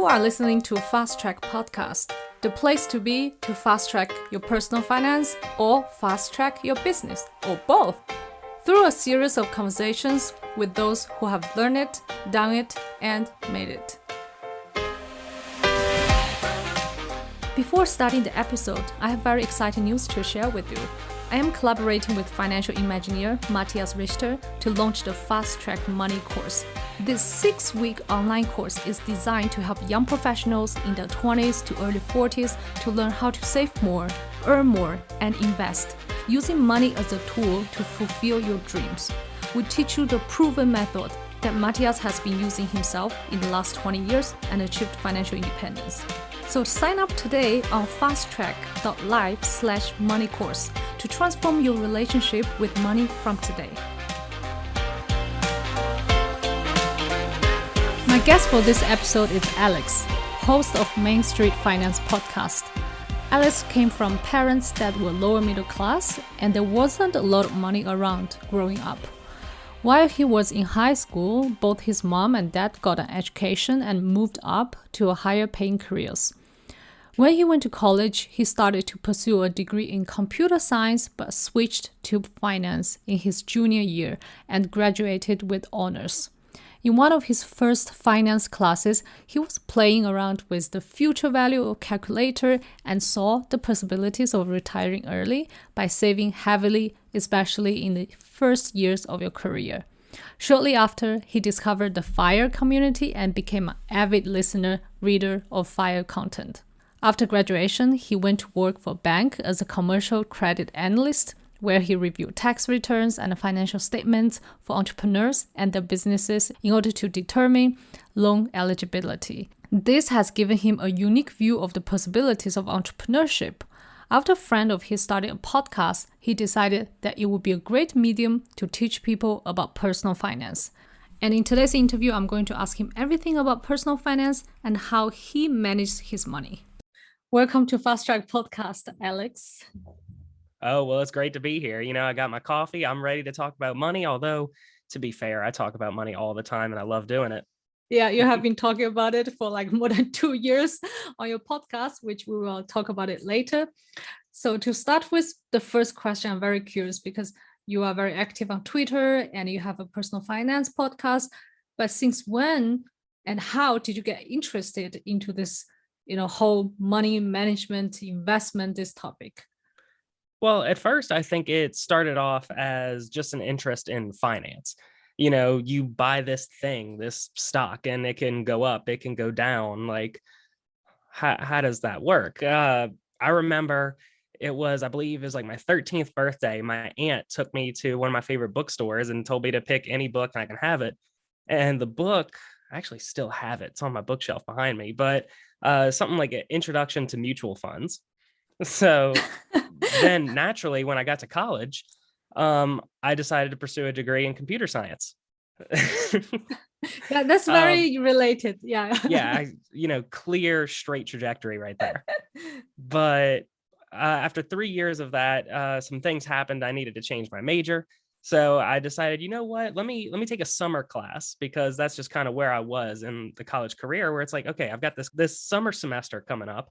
You are listening to Fast Track Podcast, the place to be to fast track your personal finance or fast track your business, or both, through a series of conversations with those who have learned it, done it, and made it. Before starting the episode, I have very exciting news to share with you. I am collaborating with financial Imagineer Matthias Richter to launch the Fast Track Money course. This 6-week online course is designed to help young professionals in their 20s to early 40s to learn how to save more, earn more, and invest, using money as a tool to fulfill your dreams. We teach you the proven method that Matthias has been using himself in the last 20 years and achieved financial independence. So sign up today on fasttrack.live/money course to transform your relationship with money from today. My guest for this episode is Alex, host of Main Street Finance podcast. Alex came from parents that were lower middle class, and there wasn't a lot of money around growing up. While he was in high school, both his mom and dad got an education and moved up to a higher paying careers. When he went to college, he started to pursue a degree in computer science but switched to finance in his junior year and graduated with honors. In one of his first finance classes, he was playing around with the future value calculator and saw the possibilities of retiring early by saving heavily, especially in the first years of your career. Shortly after, he discovered the FIRE community and became an avid listener, reader of FIRE content. After graduation, he went to work for a bank as a commercial credit analyst, where he reviewed tax returns and financial statements for entrepreneurs and their businesses in order to determine loan eligibility. This has given him a unique view of the possibilities of entrepreneurship. After a friend of his started a podcast, he decided that it would be a great medium to teach people about personal finance. And in today's interview, I'm going to ask him everything about personal finance and how he manages his money. Welcome to Fast Track Podcast, Alex. Oh, well, it's great to be here. I got my coffee. I'm ready to talk about money. Although, to be fair, I talk about money all the time and I love doing it. Yeah, you have been talking about it for like more than 2 years on your podcast, which we will talk about it later. So to start with the first question, I'm very curious because you are very active on Twitter and you have a personal finance podcast. But since when and how did you get interested into this whole money management, investment, this topic? Well, at first, I think it started off as just an interest in finance. You buy this thing, this stock, and it can go up, it can go down. Like, how does that work? I remember I believe it was like my 13th birthday. My aunt took me to one of my favorite bookstores and told me to pick any book and I can have it. And the book, I actually still have it. It's on my bookshelf behind me, but something like an introduction to mutual funds. So then naturally, when I got to college, I decided to pursue a degree in computer science. Yeah, that's very related. Yeah. Yeah. Clear, straight trajectory right there. But after 3 years of that, some things happened. I needed to change my major. So I decided, you know what, let me take a summer class, because that's just kind of where I was in the college career, where it's like, okay, I've got this summer semester coming up.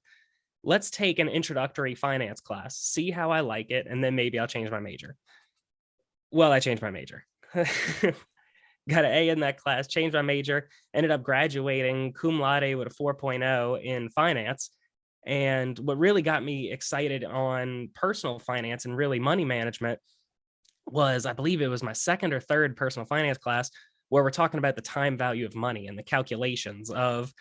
Let's take an introductory finance class, see how I like it, and then maybe I'll change my major. Well, I changed my major. Got an A in that class, changed my major, ended up graduating cum laude with a 4.0 in finance. And what really got me excited on personal finance and really money management was, I believe it was my second or third personal finance class, where we're talking about the time value of money and the calculations of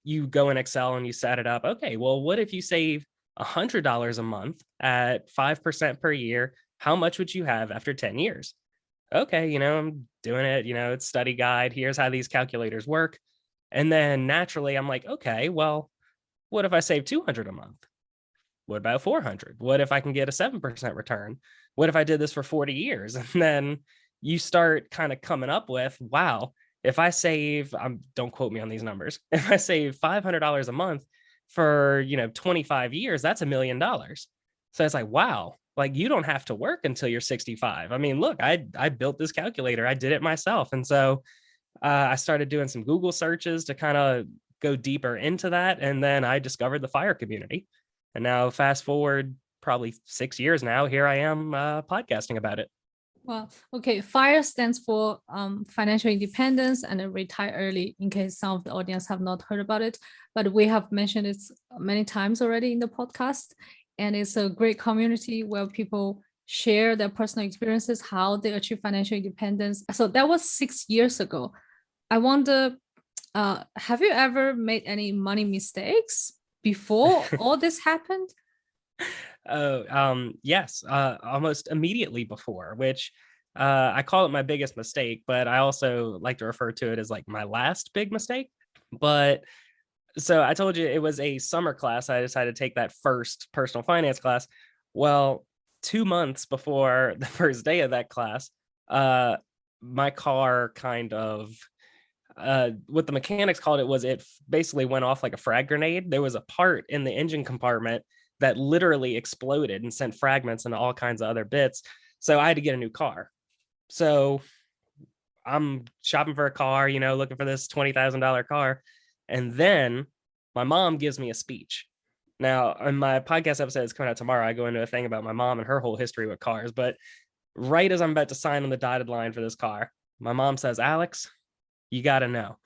you go in Excel and you set it up. Okay, well, what if you save $100 a month at 5% per year? How much would you have after 10 years? Okay, I'm doing it, it's study guide. Here's how these calculators work. And then naturally I'm like, okay, well, what if I save 200 a month? What about 400? What if I can get a 7% return? What if I did this for 40 years? And then you start kind of coming up with, wow, if I save, don't quote me on these numbers, if I save $500 a month for, 25 years, that's $1 million. So it's like, wow, like you don't have to work until you're 65. I mean, look, I built this calculator. I did it myself. And so I started doing some Google searches to kind of go deeper into that. And then I discovered the FIRE community. And now fast forward probably 6 years now, here I am podcasting about it. Well, okay. FIRE stands for financial independence and retire early, in case some of the audience have not heard about it. But we have mentioned it many times already in the podcast. And it's a great community where people share their personal experiences, how they achieve financial independence. So that was 6 years ago. I wonder, have you ever made any money mistakes before all this happened? Yes, almost immediately before, which I call it my biggest mistake, but I also like to refer to it as like my last big mistake. But so I told you it was a summer class. I decided to take that first personal finance class. Well, 2 months before the first day of that class, my car kind of what the mechanics called it was it basically went off like a frag grenade. There was a part in the engine compartment that literally exploded and sent fragments into all kinds of other bits. So I had to get a new car. So I'm shopping for a car, looking for this $20,000 car. And then my mom gives me a speech. Now, in my podcast episode that's coming out tomorrow, I go into a thing about my mom and her whole history with cars. But right as I'm about to sign on the dotted line for this car, my mom says, Alex, you got to know,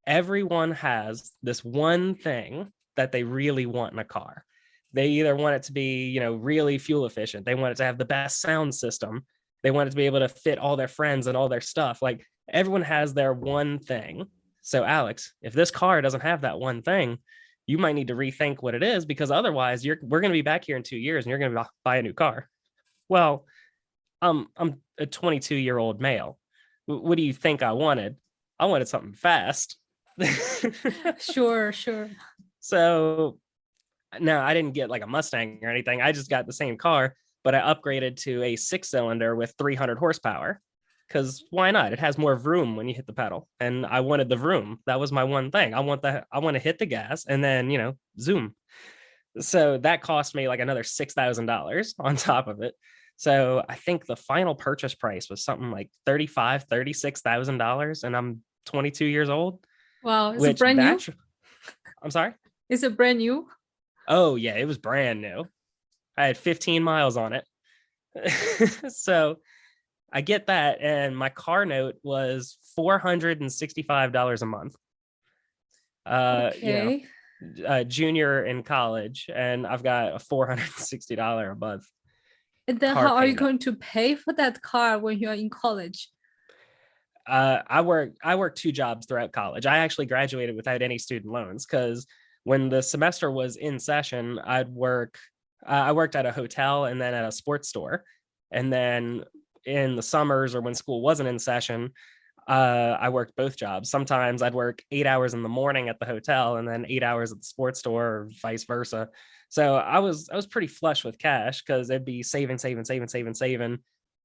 everyone has this one thing that they really want in a car. They either want it to be, really fuel efficient. They want it to have the best sound system. They want it to be able to fit all their friends and all their stuff. Like everyone has their one thing. So Alex, if this car doesn't have that one thing, you might need to rethink what it is, because otherwise we're going to be back here in 2 years and you're going to buy a new car. Well, I'm a 22-year-old male. What do you think I wanted? I wanted something fast. Sure. So no, I didn't get like a Mustang or anything. I just got the same car, but I upgraded to a 6-cylinder with 300 horsepower. Because why not? It has more vroom when you hit the pedal, and I wanted the vroom. That was my one thing. I want to hit the gas and then zoom. So that cost me like another $6,000 on top of it. So I think the final purchase price was something like $36,000, and I'm 22 years old. Wow, is it brand new? I'm sorry? Is it brand new? Oh yeah, it was brand new. I had 15 miles on it. So I get that, and my car note was $465 a month. Okay. Junior in college, and I've got a $460 a month. And then how are you going to pay for that car when you're in college? I worked 2 jobs throughout college. I actually graduated without any student loans, because when the semester was in session, I worked at a hotel and then at a sports store. And then in the summers or when school wasn't in session, I worked both jobs. Sometimes I'd work 8 hours in the morning at the hotel and then 8 hours at the sports store, or vice versa. So I was pretty flush with cash, because it'd be saving.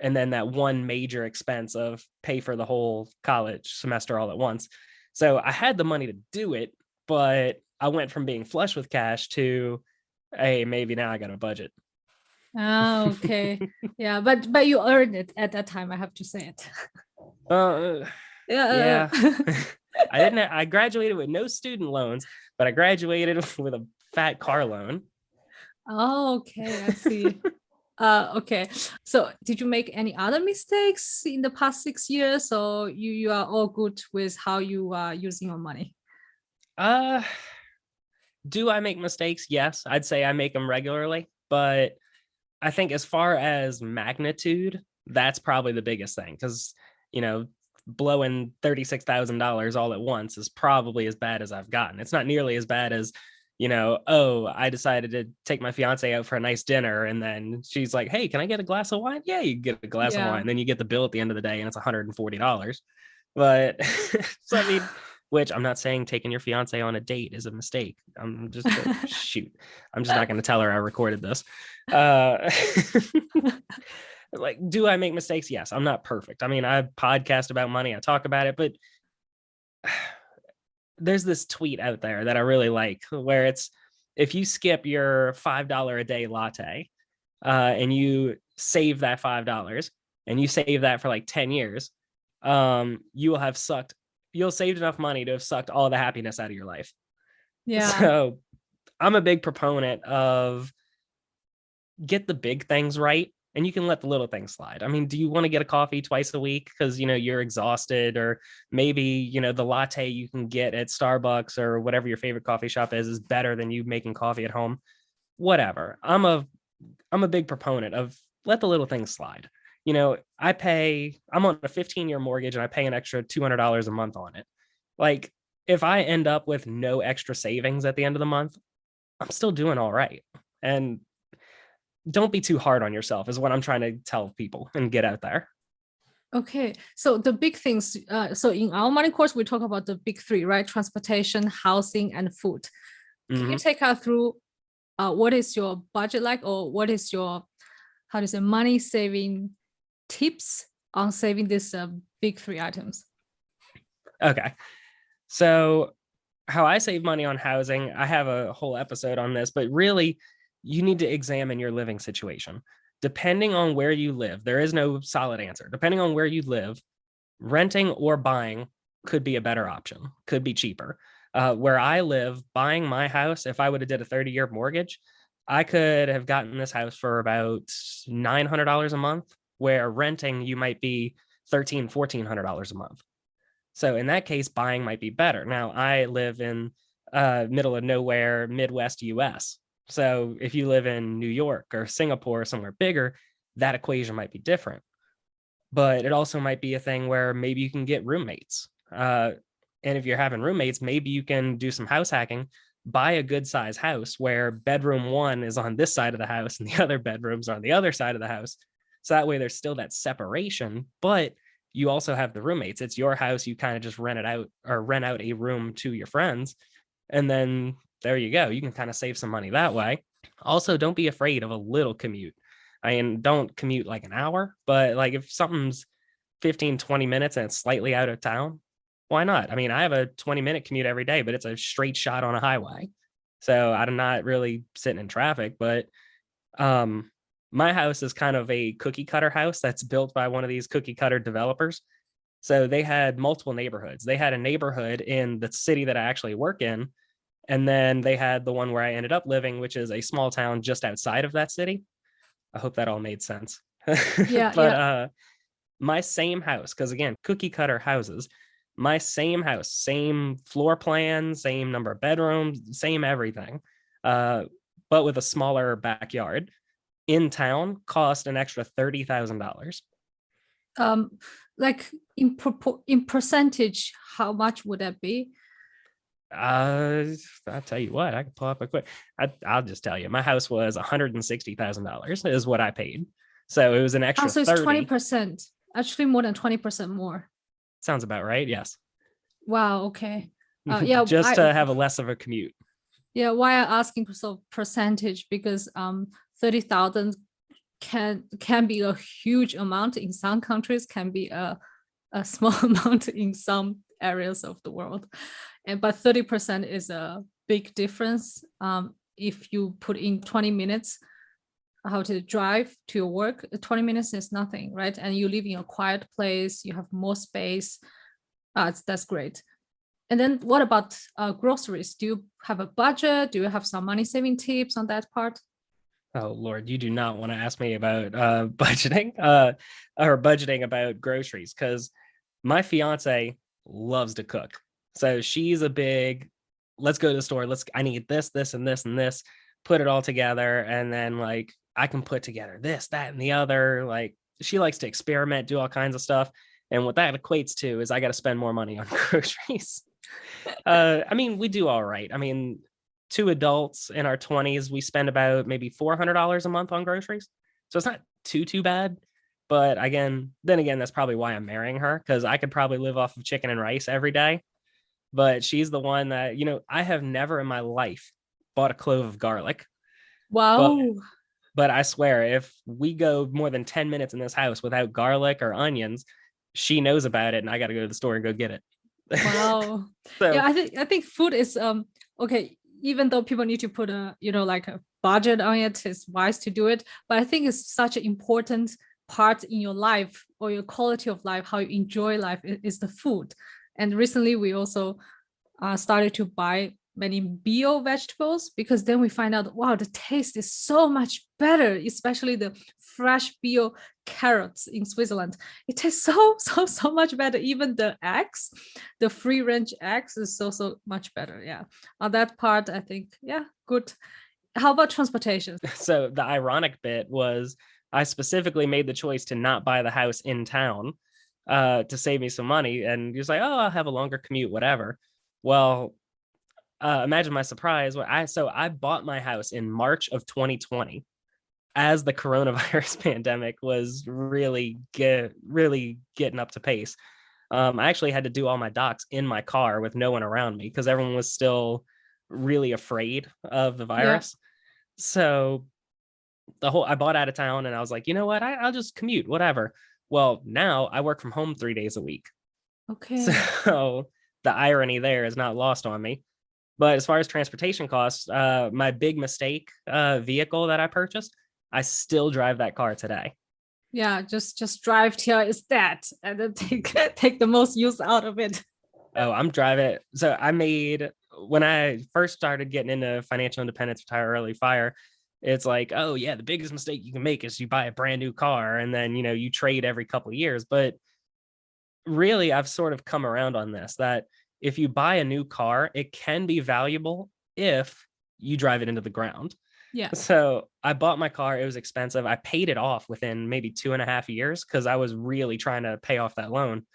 And then that one major expense of pay for the whole college semester all at once. So I had the money to do it, but I went from being flush with cash to, hey, maybe now I got a budget. Oh, okay. Yeah, but you earned it at that time, I have to say it. Yeah. I graduated with no student loans, but I graduated with a fat car loan. Oh, okay, I see. Okay. So did you make any other mistakes in the past 6 years, or you are all good with how you are using your money? Do I make mistakes? Yes, I'd say I make them regularly, but I think as far as magnitude, that's probably the biggest thing, because, blowing $36,000 all at once is probably as bad as I've gotten. It's not nearly as bad as, I decided to take my fiance out for a nice dinner, and then she's like, hey, can I get a glass of wine? Yeah, you get a glass of wine. Then you get the bill at the end of the day and it's $140. But so I mean, which I'm not saying taking your fiance on a date is a mistake. I'm just shoot. I'm just not going to tell her I recorded this. Like, do I make mistakes? Yes, I'm not perfect. I mean, I podcast about money, I talk about it, but there's this tweet out there that I really like, where it's, if you skip your $5 a day latte, and you save that $5 and you save that for like 10 years, you'll saved enough money to have sucked all the happiness out of your life. Yeah. So I'm a big proponent of get the big things right and you can let the little things slide. I mean, do you want to get a coffee twice a week because you're exhausted, or maybe the latte you can get at Starbucks or whatever your favorite coffee shop is better than you making coffee at home? Whatever. I'm a big proponent of let the little things slide. I'm on a 15-year mortgage and I pay an extra $200 a month on it. Like, if I end up with no extra savings at the end of the month, I'm still doing all right. And don't be too hard on yourself is what I'm trying to tell people and get out there. Okay, so the big things, so in our money course, we talk about the big three, right? Transportation, housing, and food. Can you take us through what is your budget like, or what is your, how to say, money saving tips on saving these big three items? Okay. So how I save money on housing, I have a whole episode on this, but really you need to examine your living situation. Depending on where you live, there is no solid answer. Depending on where you live, renting or buying could be a better option, could be cheaper. Where I live, buying my house, if I would have did a 30-year mortgage, I could have gotten this house for about $900 a month, where renting you might be $1,400 a month. So in that case, buying might be better. Now, I live in middle of nowhere, Midwest US. So if you live in New York or Singapore or somewhere bigger, that equation might be different. But it also might be a thing where maybe you can get roommates. And if you're having roommates, maybe you can do some house hacking, buy a good size house where bedroom one is on this side of the house and the other bedrooms are on the other side of the house. So that way there's still that separation, but you also have the roommates. It's your house. You kind of just rent it out or rent out a room to your friends. And then there you go. You can kind of save some money that way. Also, don't be afraid of a little commute. I mean, don't commute like an hour, but like if something's 15, 20 minutes and it's slightly out of town, why not? I mean, I have a 20-minute commute every day, but it's a straight shot on a highway. So I'm not really sitting in traffic, but my house is kind of a cookie cutter house that's built by one of these cookie cutter developers. So they had multiple neighborhoods. They had a neighborhood in the city that I actually work in. And then they had the one where I ended up living, which is a small town just outside of that city. I hope that all made sense. Yeah, But yeah. my same house, because again, cookie cutter houses, my same house, same floor plan, same number of bedrooms, same everything, but with a smaller backyard in town cost an extra $30,000. Like in percentage, how much would that be? I'll tell you what, I can pull up a quick. I'll just tell you, my house was $160,000 is what I paid. So it was an extra So it's 30. 20%, actually more than 20% more. Sounds about right. Yes. Wow. Okay. Yeah. Just to have a less of a commute. Yeah. Why I'm asking for percentage, because 30,000 can be a huge amount in some countries, can be a small amount in some areas of the world, but 30% is a big difference. If you put in 20 minutes how to drive to your work, 20 minutes is nothing, right? And you live in a quiet place, you have more space. That's great. And then what about groceries? Do you have a budget? Do you have some money saving tips on that part? Oh Lord, you do not want to ask me about budgeting or budgeting about groceries, because my fiance loves to cook. So she's a big, let's go to the store. I need this, this, and this, and this, put it all together. And then like, I can put together this, that, and the other. Like, she likes to experiment, do all kinds of stuff. And what that equates to is I got to spend more money on groceries. I mean, we do all right. I mean, two adults in our 20s, we spend about maybe $400 a month on groceries. So it's not too bad. But then again, that's probably why I'm marrying her, because I could probably live off of chicken and rice every day. But she's the one that, I have never in my life bought a clove of garlic. But Wow. but I swear, if we go more than 10 minutes in this house without garlic or onions, she knows about it and I got to go to the store and go get it. Wow. So Yeah, I think food is okay, even though people need to put a, like a budget on it, it's wise to do it, but I think it's such an important part in your life or your quality of life, how you enjoy life, is the food. And recently we also started to buy many bio vegetables, because then we find out, wow, the taste is so much better, especially the fresh bio carrots in Switzerland. It tastes so much better. Even the eggs, the free range eggs is so much better. Yeah. On that part, I think, yeah, good. How about transportation? So the ironic bit was I specifically made the choice to not buy the house in town to save me some money. And he was like, oh, I'll have a longer commute, whatever. Well, imagine my surprise. I bought my house in March of 2020 as the coronavirus pandemic was really getting up to pace. I actually had to do all my docs in my car with no one around me because everyone was still really afraid of the virus. So I bought out of town and I was like, you know what? I'll just commute, whatever. Well, now I work from home 3 days a week. Okay. So the irony there is not lost on me. But as far as transportation costs, my big mistake vehicle that I purchased, I still drive that car today. Yeah, just drive till it's that, and then take the most use out of it. Oh, I'm driving. So I made, when I first started getting into financial independence, retire early, fire, it's like, oh yeah, the biggest mistake you can make is you buy a brand new car and then, you trade every couple of years. But really, I've sort of come around on this, that if you buy a new car, it can be valuable if you drive it into the ground. Yeah. So I bought my car. It was expensive. I paid it off within maybe 2.5 years because I was really trying to pay off that loan.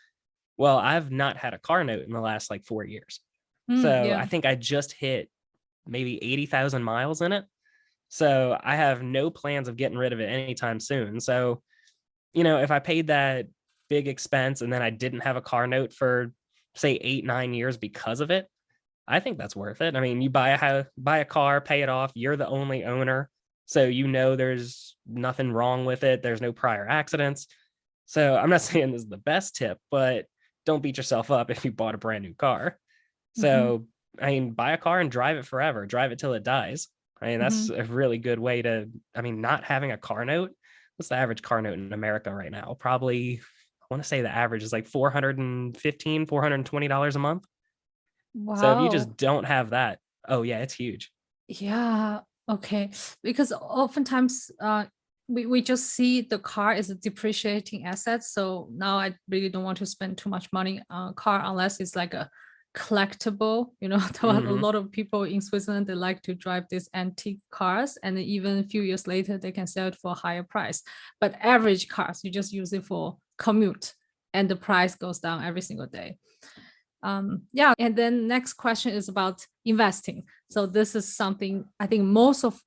Well, I've not had a car note in the last like 4 years. So Yeah. I think I just hit maybe 80,000 miles in it. So I have no plans of getting rid of it anytime soon. So, if I paid that big expense and then I didn't have a car note for say 8-9 years because of it, I think that's worth it. I mean, you buy a car, pay it off. You're the only owner. So, there's nothing wrong with it. There's no prior accidents. So I'm not saying this is the best tip, but don't beat yourself up if you bought a brand new car. So, I mean, buy a car and drive it forever. Drive it till it dies. I mean, that's a really good way to, not having a car note. What's the average car note in America right now? Probably, I want to say the average is like $420 a month. So if you Wow. just don't have that, oh yeah, it's huge. Yeah. Okay. Because oftentimes we just see the car as a depreciating asset. So now I really don't want to spend too much money on a car unless it's like a collectible. There are a Mhm. lot of people in Switzerland, they like to drive these antique cars, and then even a few years later they can sell it for a higher price. But average cars, you just use it for commute and the price goes down every single day. Yeah. And then next question is about investing. So this is something I think most of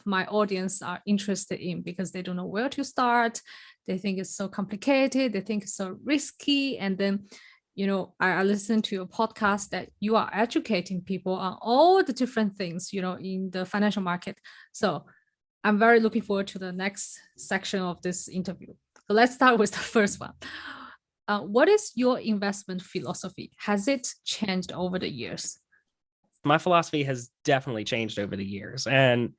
my audience are interested in because they don't know where to start. They think it's so complicated. They think it's so risky. And then, I listen to your podcast that you are educating people on all the different things, in the financial market. So I'm very looking forward to the next section of this interview. So let's start with the first one. What is your investment philosophy? Has it changed over the years? My philosophy has definitely changed over the years. And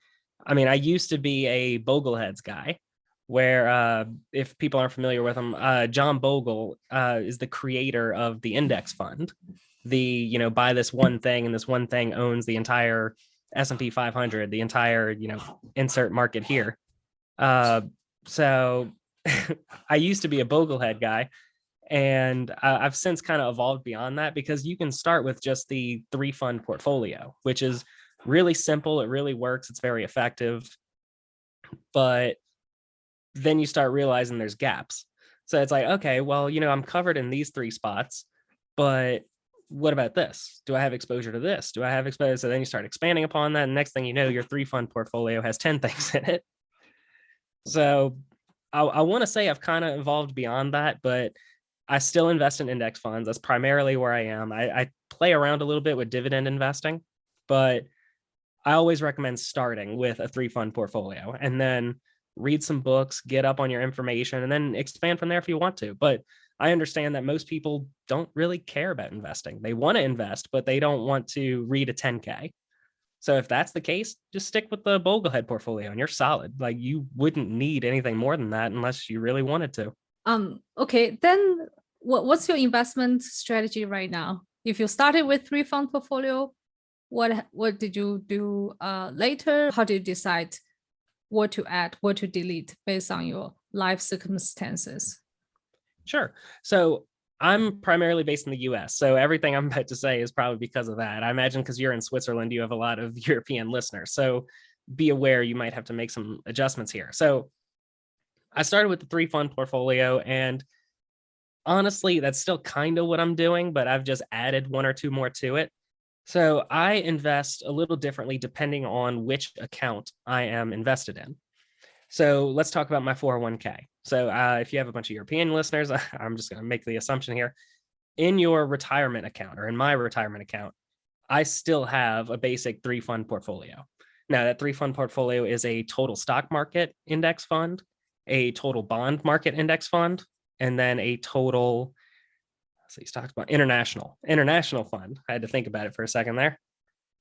I used to be a Bogleheads guy, where if people aren't familiar with him, John Bogle is the creator of the index fund. Buy this one thing and this one thing owns the entire S&P 500, the entire, insert market here. So I used to be a Boglehead guy. And I've since kind of evolved beyond that because you can start with just the 3-fund portfolio, which is really simple. It really works. It's very effective. But then you start realizing there's gaps. So it's like, okay, well, I'm covered in these 3 spots, but what about this? Do I have exposure to this? Do I have exposure? So then you start expanding upon that. And next thing you know, your 3-fund portfolio has 10 things in it. So I want to say I've kind of evolved beyond that, but I still invest in index funds. That's primarily where I am. I play around a little bit with dividend investing, but I always recommend starting with a 3-fund portfolio and then read some books, get up on your information, and then expand from there if you want to. But I understand that most people don't really care about investing. They want to invest, but they don't want to read a 10K. So if that's the case, just stick with the Boglehead portfolio and you're solid. Like you wouldn't need anything more than that unless you really wanted to. Okay, then what's your investment strategy right now? If you started with 3-fund portfolio, What did you do later? How did you decide what to add, what to delete based on your life circumstances? Sure. So I'm primarily based in the US. So everything I'm about to say is probably because of that. I imagine because you're in Switzerland, you have a lot of European listeners. So be aware you might have to make some adjustments here. So I started with the 3 fund portfolio, and honestly, that's still kind of what I'm doing, but I've just added 1 or 2 more to it. So I invest a little differently depending on which account I am invested in. So let's talk about my 401k. So if you have a bunch of European listeners, I'm just going to make the assumption here. In your retirement account, or in my retirement account, I still have a basic 3 fund portfolio. Now, that 3 fund portfolio is a total stock market index fund, a total bond market index fund, and then a total, let's see, stocks bond international fund. I had to think about it for a second there.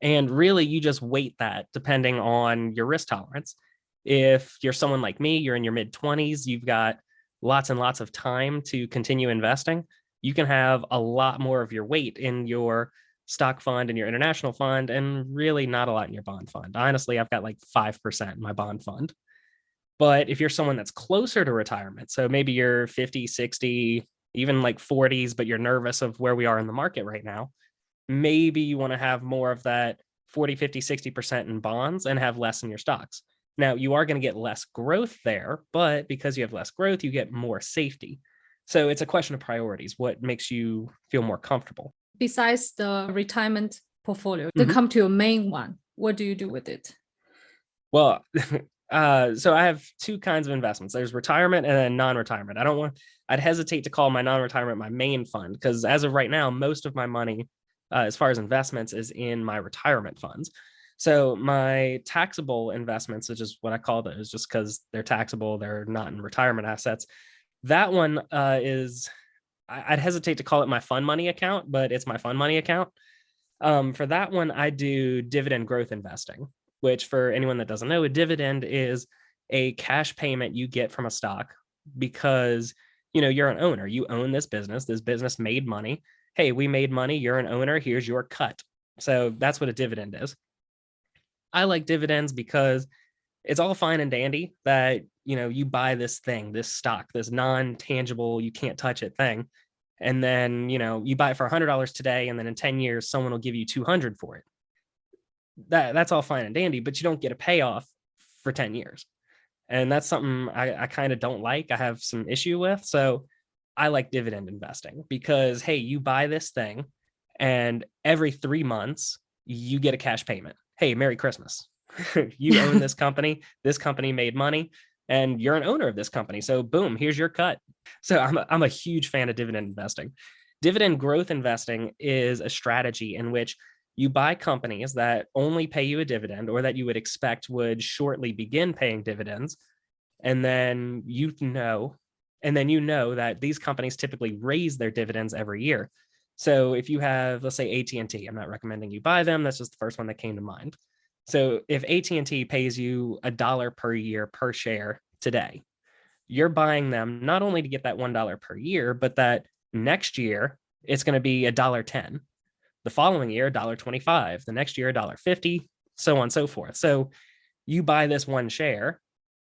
And really, you just weight that depending on your risk tolerance. If you're someone like me, you're in your mid 20s, you've got lots and lots of time to continue investing, you can have a lot more of your weight in your stock fund and your international fund, and really not a lot in your bond fund. Honestly, I've got like 5% in my bond fund. But if you're someone that's closer to retirement, so maybe you're 50, 60, even like 40s, but you're nervous of where we are in the market right now, maybe you want to have more of that 40, 50, 60% in bonds and have less in your stocks. Now, you are going to get less growth there, but because you have less growth, you get more safety. So it's a question of priorities. What makes you feel more comfortable? Besides the retirement portfolio, to Mhm. come to your main one, what do you do with it? Well, so I have 2 kinds of investments. There's retirement and then non-retirement. I'd hesitate to call my non-retirement my main fund, because as of right now, most of my money, as far as investments, is in my retirement funds. So my taxable investments, which is what I call those, just because they're taxable, they're not in retirement assets. That one I'd hesitate to call it my fund money account, but it's my fund money account. For that one, I do dividend growth investing, which, for anyone that doesn't know, a dividend is a cash payment you get from a stock because you're an owner. You own this business. This business made money. Hey, we made money. You're an owner. Here's your cut. So that's what a dividend is. I like dividends because it's all fine and dandy that you buy this thing, this stock, this non-tangible, you can't touch it thing, and then you buy it for $100 today, and then in 10 years someone will give you 200 for it. That's all fine and dandy, but you don't get a payoff for 10 years, and that's something I kind of don't like. I have some issue with. So I like dividend investing because, hey, you buy this thing and every 3 months you get a cash payment. Hey, Merry Christmas. You own this company. This company made money, and you're an owner of this company. So boom, here's your cut. So I'm a huge fan of dividend investing. Dividend growth investing is a strategy in which you buy companies that only pay you a dividend, or that you would expect would shortly begin paying dividends. And then that these companies typically raise their dividends every year. So if you have, let's say, AT&T, I'm not recommending you buy them. That's just the first one that came to mind. So if AT&T pays you $1 per year per share today, you're buying them not only to get that $1 per year, but that next year it's going to be $1.10. The following year, $1.25. The next year, $1.50, so on and so forth. So you buy this one share,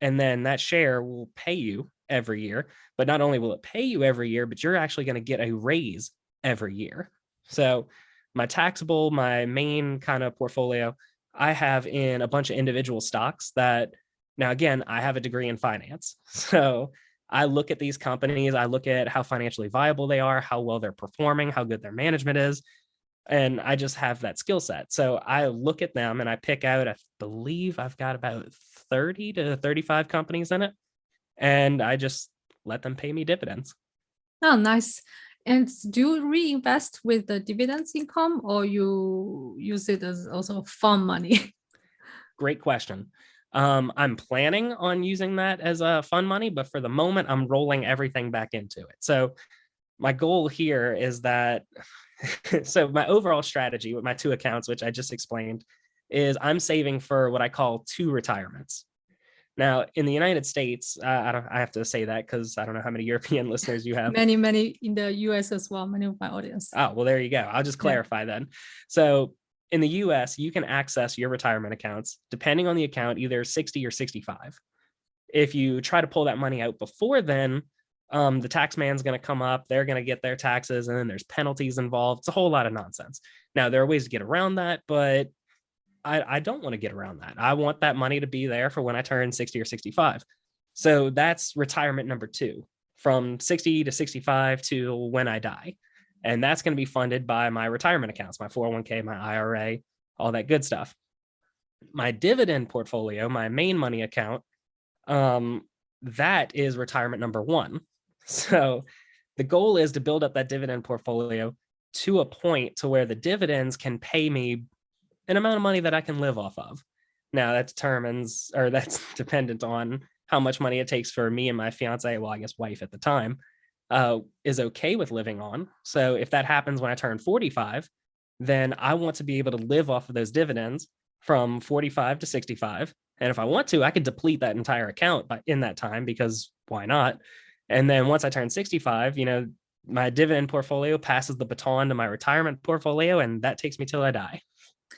and then that share will pay you every year. But not only will it pay you every year, but you're actually going to get a raise every year. So my main kind of portfolio, I have in a bunch of individual stocks that, now again, I have a degree in finance. So I look at these companies, I look at how financially viable they are, how well they're performing, how good their management is. And I just have that skill set. So I look at them and I pick out, I believe I've got about 30 to 35 companies in it. And I just let them pay me dividends. Oh, nice. And do you reinvest with the dividends income, or you use it as also fund money? Great question. I'm planning on using that as a fund money, but for the moment, I'm rolling everything back into it. So my goal here is that, so my overall strategy with my 2 accounts, which I just explained, is I'm saving for what I call 2 retirements. Now, in the United States, I have to say that because I don't know how many European listeners you have. Many in the US as well, many of my audience. Oh, well, there you go. I'll just clarify then. So in the US, you can access your retirement accounts depending on the account, either 60 or 65. If you try to pull that money out before then, the tax man's going to come up, they're going to get their taxes, and then there's penalties involved. It's a whole lot of nonsense. Now, there are ways to get around that, but I don't want to get around that. I want that money to be there for when I turn 60 or 65. So that's retirement number 2, from 60 to 65 to when I die. And that's going to be funded by my retirement accounts, my 401k, my IRA, all that good stuff. My dividend portfolio, my main money account, that is retirement number 1. So the goal is to build up that dividend portfolio to a point to where the dividends can pay me an amount of money that I can live off of. Now that's dependent on how much money it takes for me and my fiance, well, I guess wife at the time, is okay with living on. So if that happens when I turn 45, then I want to be able to live off of those dividends from 45 to 65. And if I want to, I could deplete that entire account in that time, because why not? And then once I turn 65, my dividend portfolio passes the baton to my retirement portfolio, and that takes me till I die.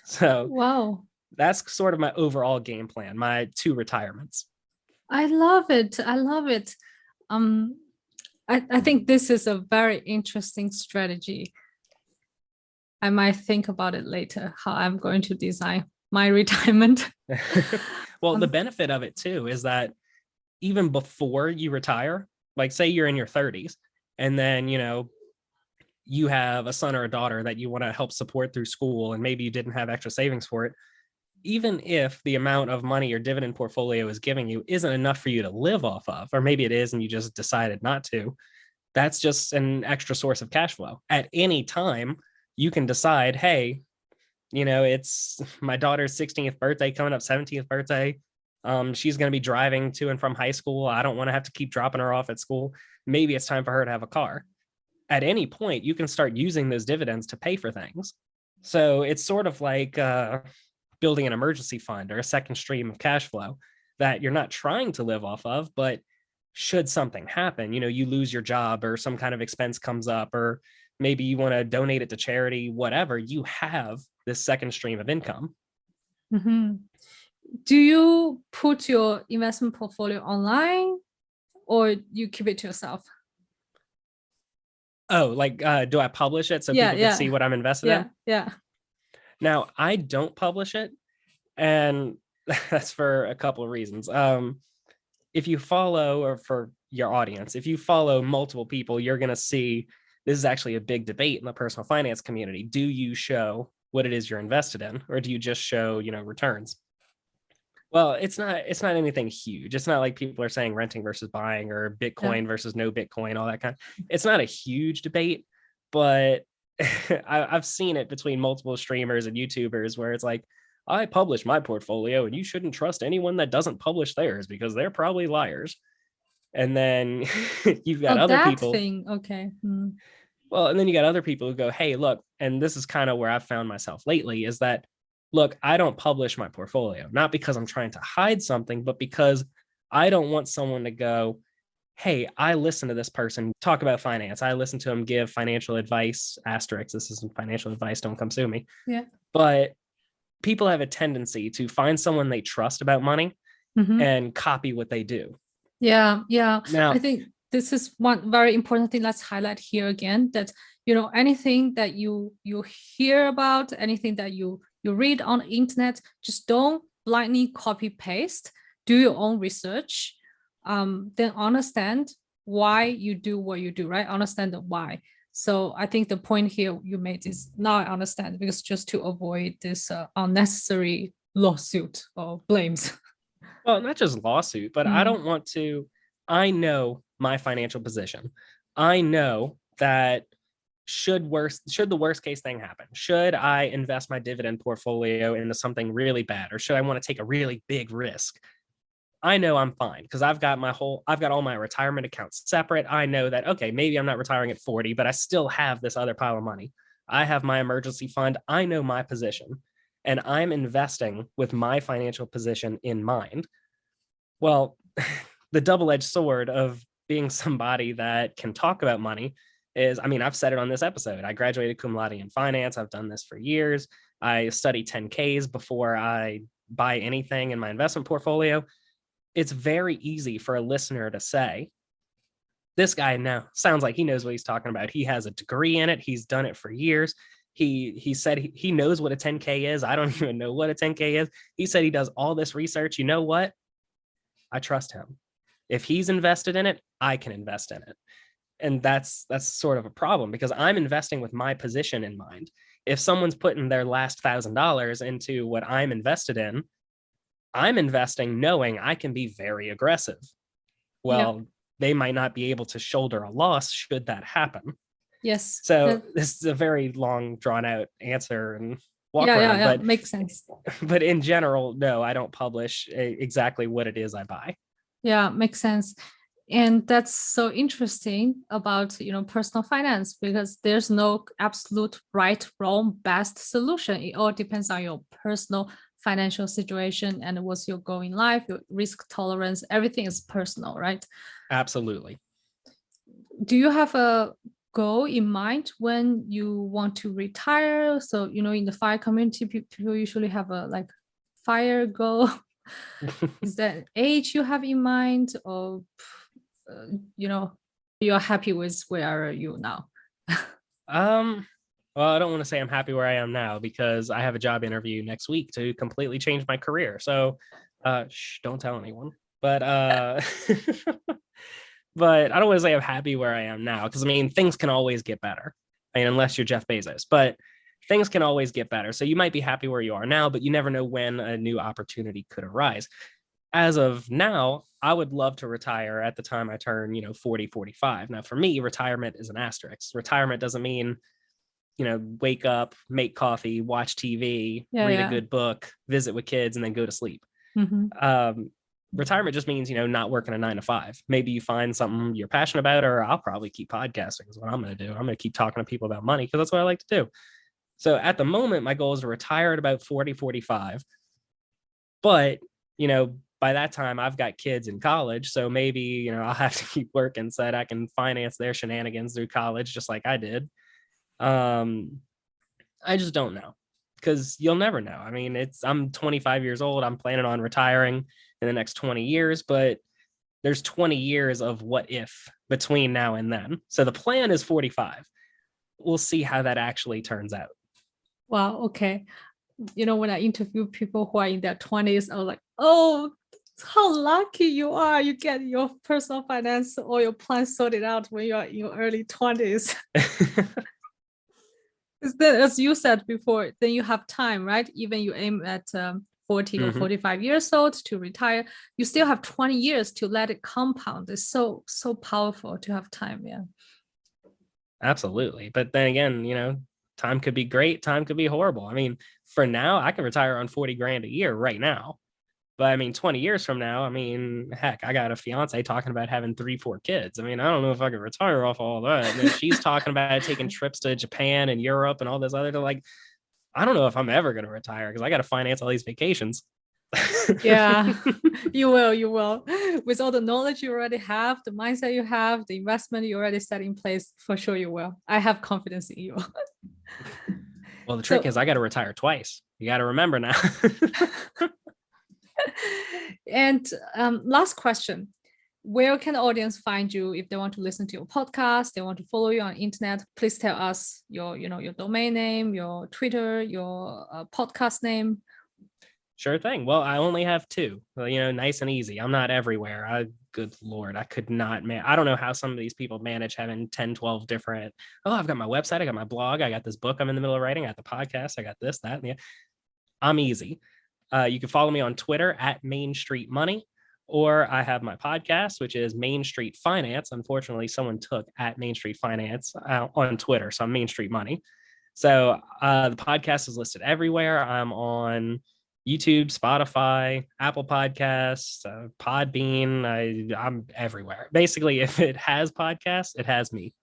So Wow. that's sort of my overall game plan, my 2 retirements. I love it. I love it. I think this is a very interesting strategy. I might think about it later, how I'm going to design my retirement. Well, the benefit of it too is that even before you retire, like say you're in your 30s, and then, you have a son or a daughter that you want to help support through school, and maybe you didn't have extra savings for it. Even if the amount of money your dividend portfolio is giving you isn't enough for you to live off of, or maybe it is and you just decided not to, that's just an extra source of cash flow. At any time, you can decide, hey, it's my daughter's 16th birthday coming up, 17th birthday. She's going to be driving to and from high school. I don't want to have to keep dropping her off at school. Maybe it's time for her to have a car. At any point, you can start using those dividends to pay for things. So it's sort of like building an emergency fund or a second stream of cash flow that you're not trying to live off of, but should something happen, you lose your job or some kind of expense comes up, or maybe you want to donate it to charity, whatever, you have this second stream of income. Mm-hmm. Do you put your investment portfolio online, or you keep it to yourself? Oh, like, do I publish it so people can see what I'm invested in? Yeah. Now, I don't publish it, and that's for a couple of reasons. If you follow, or for your audience, if you follow multiple people, you're going to see this is actually a big debate in the personal finance community. Do you show what it is you're invested in, or do you just show, returns? Well, it's not anything huge. It's not like people are saying renting versus buying, or Bitcoin versus no Bitcoin, all that kind. It's not a huge debate, but I've seen it between multiple streamers and YouTubers where it's like, I publish my portfolio and you shouldn't trust anyone that doesn't publish theirs because they're probably liars. And then you've got other people. Okay. Well, and then you got other people who go, hey, look, and this is kind of where I've found myself lately, is that, look, I don't publish my portfolio, not because I'm trying to hide something, but because I don't want someone to go, hey, I listen to this person talk about finance. I listen to him give financial advice, asterisk, this isn't financial advice, don't come sue me. Yeah. But people have a tendency to find someone they trust about money and copy what they do. Yeah. Now, I think this is one very important thing. Let's highlight here again that, anything that you hear about, anything that you read on the internet, just don't blindly copy paste. Do your own research. Then understand why you do what you do, right? Understand the why. So I think the point here you made is, now I understand, because just to avoid this unnecessary lawsuit or blames. Well, not just lawsuit, but I don't want to. I know my financial position. I know that should the worst case thing happen, should I invest my dividend portfolio into something really bad, or should I want to take a really big risk, I know I'm fine because I've got all my retirement accounts separate. I know that, okay, maybe I'm not retiring at 40, but I still have this other pile of money. I have my emergency fund. I know my position, and I'm investing with my financial position in mind. Well, the double-edged sword of being somebody that can talk about money is, I mean, I've said it on this episode. I graduated cum laude in finance. I've done this for years. I study 10Ks before I buy anything in my investment portfolio. It's very easy for a listener to say, this guy now sounds like he knows what he's talking about. He has a degree in it. He's done it for years. He said he knows what a 10K is. I don't even know what a 10K is. He said he does all this research. You know what? I trust him. If he's invested in it, I can invest in it. And that's sort of a problem, because I'm investing with my position in mind. If someone's putting their last $1,000 into what I'm invested in, I'm investing knowing I can be very aggressive. Well, they might not be able to shoulder a loss should that happen. Yes. So this is a very long, drawn out answer and walk around, but makes sense. But in general, no, I don't publish exactly what it is I buy. Yeah, makes sense. And that's so interesting about, personal finance, because there's no absolute right, wrong, best solution. It all depends on your personal financial situation and what's your goal in life, your risk tolerance. Everything is personal, right? Absolutely. Do you have a goal in mind when you want to retire? So, in the FIRE community, people usually have a FIRE goal. Is that age you have in mind, or you're happy with where are you now? Well, I don't want to say I'm happy where I am now, because I have a job interview next week to completely change my career. So don't tell anyone. But but I don't want to say I'm happy where I am now, because I mean, things can always get better. I mean, unless you're Jeff Bezos, but things can always get better. So you might be happy where you are now, but you never know when a new opportunity could arise. As of now, I would love to retire at the time I turn, 40, 45. Now, for me, retirement is an asterisk. Retirement doesn't mean, wake up, make coffee, watch TV, read a good book, visit with kids, and then go to sleep. Mm-hmm. Retirement just means, not working a 9 to 5. Maybe you find something you're passionate about, or I'll probably keep podcasting is what I'm going to do. I'm going to keep talking to people about money, because that's what I like to do. So at the moment, my goal is to retire at about 40, 45. But, by that time, I've got kids in college. So maybe, I'll have to keep working so that I can finance their shenanigans through college, just like I did. I just don't know, because you'll never know. I mean, I'm 25 years old. I'm planning on retiring in the next 20 years, but there's 20 years of what if between now and then. So the plan is 45. We'll see how that actually turns out. Wow. Okay. When I interview people who are in their 20s, I was like, oh, how lucky you are. You get your personal finance or your plan sorted out when you're in your early 20s. Then, as you said before, then you have time, right? Even you aim at 40 or 45 years old to retire, you still have 20 years to let it compound. It's so powerful to have time. Yeah. Absolutely. But then again, time could be great. Time could be horrible. I mean, for now, I can retire on 40 grand a year right now. But I mean, 20 years from now, I mean, heck, I got a fiance talking about having 3, 4 kids. I mean, I don't know if I could retire off all that. And then she's talking about taking trips to Japan and Europe and all this other, I don't know if I'm ever going to retire, because I got to finance all these vacations. Yeah, you will. With all the knowledge you already have, the mindset you have, the investment you already set in place, for sure you will. I have confidence in you. Well, the trick is I got to retire twice. You got to remember now. And last question. Where can the audience find you if they want to listen to your podcast, they want to follow you on internet? Please tell us your domain name, your Twitter, your podcast name. Sure thing. Well, I only have 2, nice and easy. I'm not everywhere. Good Lord, I could not, I don't know how some of these people manage having 10, 12 different, I've got my website, I got my blog, I got this book I'm in the middle of writing, I got the podcast, I got this, that, and the, I'm easy. You can follow me on Twitter at Main Street Money, or I have my podcast, which is Main Street Finance. Unfortunately, someone took at Main Street Finance on Twitter, so I'm Main Street Money. So the podcast is listed everywhere. I'm on YouTube, Spotify, Apple Podcasts, Podbean. I'm everywhere. Basically, if it has podcasts, it has me.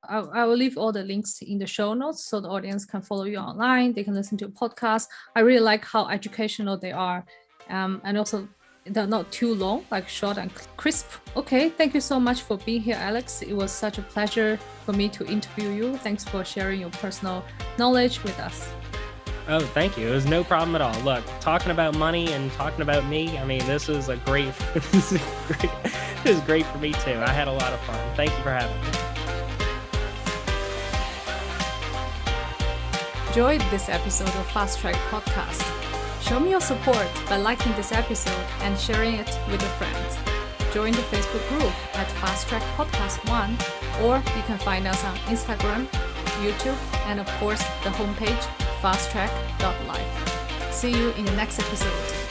I will leave all the links in the show notes so the audience can follow you online. They can listen to a podcast. I really like how educational they are. And also not too long, like short and crisp. Okay, thank you so much for being here, Alex. It was such a pleasure for me to interview you. Thanks for sharing your personal knowledge with us. Oh, thank you. It was no problem at all. Look, talking about money and talking about me, I mean, this was great. It was great for me too. I had a lot of fun. Thank you for having me. Enjoyed this episode of Fast Track Podcast. Show me your support by liking this episode and sharing it with your friends. Join the Facebook group at Fast Track Podcast 1, or you can find us on Instagram, YouTube, and of course the homepage fasttrack.life. See you in the next episode.